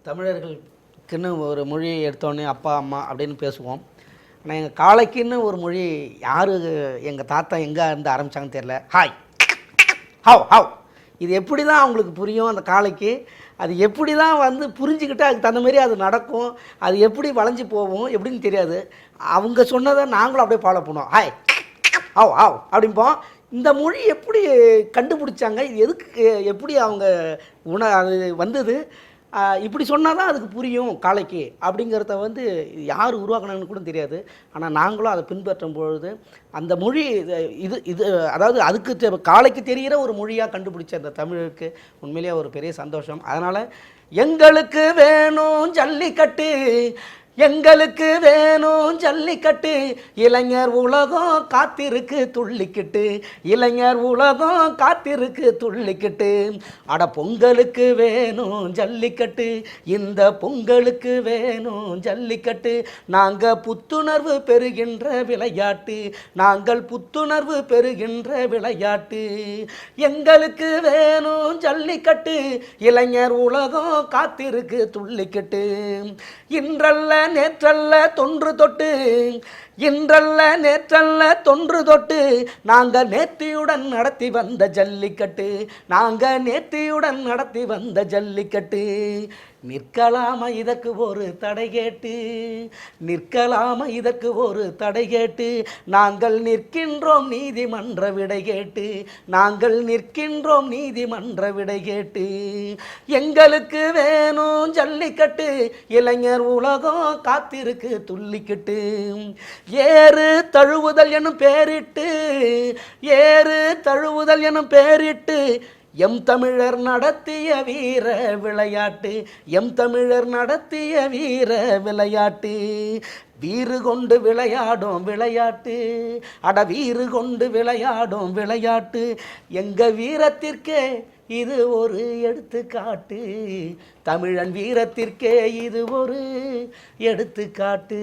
தமிழர்களுக்குன்னு ஒரு மொழியை எடுத்தோடனே அப்பா அம்மா அப்படின்னு பேசுவோம். ஆனால் எங்கள் காளைக்குன்னு ஒரு மொழி யார் எங்கள் தாத்தா எங்கே இருந்து ஆரம்பித்தாங்கன்னு தெரில. ஹாய் ஹவ் ஹவ் இது எப்படி தான் அவங்களுக்கு புரியும் அந்த காளைக்கு? அது எப்படி தான் வந்து புரிஞ்சுக்கிட்டு அதுக்கு தகுந்த மாதிரி அது நடக்கும், அது எப்படி வளைஞ்சு போகும் எப்படின்னு தெரியாது. அவங்க சொன்னதை நாங்களும் அப்படியே ஃபாலோ பண்ணுவோம். ஹாய் ஹவ் ஹவ் அப்படிம்போம். இந்த மொழி எப்படி கண்டுபிடிச்சாங்க, இது எதுக்கு எப்படி அவங்க அது வந்தது, இப்படி சொன்னால் தான் அதுக்கு புரியும் காளைக்கு அப்படிங்கிறத வந்து யார் உருவாக்கினாங்கன்னு கூட தெரியாது. ஆனால் நாங்களும் அதை பின்பற்றும் பொழுது அந்த மொழி இது இது அதாவது அதுக்கு காளைக்கு தெரிகிற ஒரு மொழியாக கண்டுபிடிச்ச அந்த தமிழுக்கு உண்மையிலேயே ஒரு பெரிய சந்தோஷம். அதனால் எங்களுக்கு வேணும் ஜல்லிக்கட்டு, எங்களுக்கு வேணும் ஜல்லிக்கட்டு, இளைஞர் உலகம் காத்திருக்கு துள்ளிக்கிட்டு, இளைஞர் உலகம் காத்திருக்கு துள்ளிக்கிட்டு, அட பொங்கலுக்கு வேணும் ஜல்லிக்கட்டு, இந்த பொங்கலுக்கு வேணும் ஜல்லிக்கட்டு, நாங்கள் புத்துணர்வு பெறுகின்ற விளையாட்டு, நாங்கள் புத்துணர்வு பெறுகின்ற விளையாட்டு, எங்களுக்கு வேணும் ஜல்லிக்கட்டு, இளைஞர் உலகம் காத்திருக்கு துள்ளிக்கிட்டு, இன்றல்ல நேற்றல்ல தொன்று தொட்டு, இன்றல்ல நேற்றல்ல தொன்று தொட்டு, நாங்கள் நேர்த்தியுடன் நடத்தி வந்த ஜல்லிக்கட்டு, நாங்கள் நேர்த்தியுடன் நடத்தி வந்த ஜல்லிக்கட்டு, நிற்கலாமா இதற்கு ஒரு தடை கேட்டு, நிற்கலாமா இதற்கு ஒரு தடை கேட்டு, நாங்கள் நிற்கின்றோம் நீதிமன்ற விடை கேட்டு, நாங்கள் நிற்கின்றோம் நீதிமன்ற விடை கேட்டு, எங்களுக்கு வேணும் ஜல்லிக்கட்டு, இளைஞர் உலகம் காத்திருக்கு துள்ளிக்கிட்டு, ஏறு தழுவுதல் எனும் பேரிட்டு, ஏறு தழுவுதல் எனும் பேரிட்டு, எம் தமிழர் நடத்திய வீர விளையாட்டு, எம் தமிழர் நடத்திய வீர விளையாட்டு, வீறு கொண்டு விளையாடும் விளையாட்டு, அட வீறு கொண்டு விளையாடும் விளையாட்டு, எங்க வீரத்திற்கே இது ஒரு எடுத்துக்காட்டு, தமிழன் வீரத்திற்கே இது ஒரு எடுத்துக்காட்டு.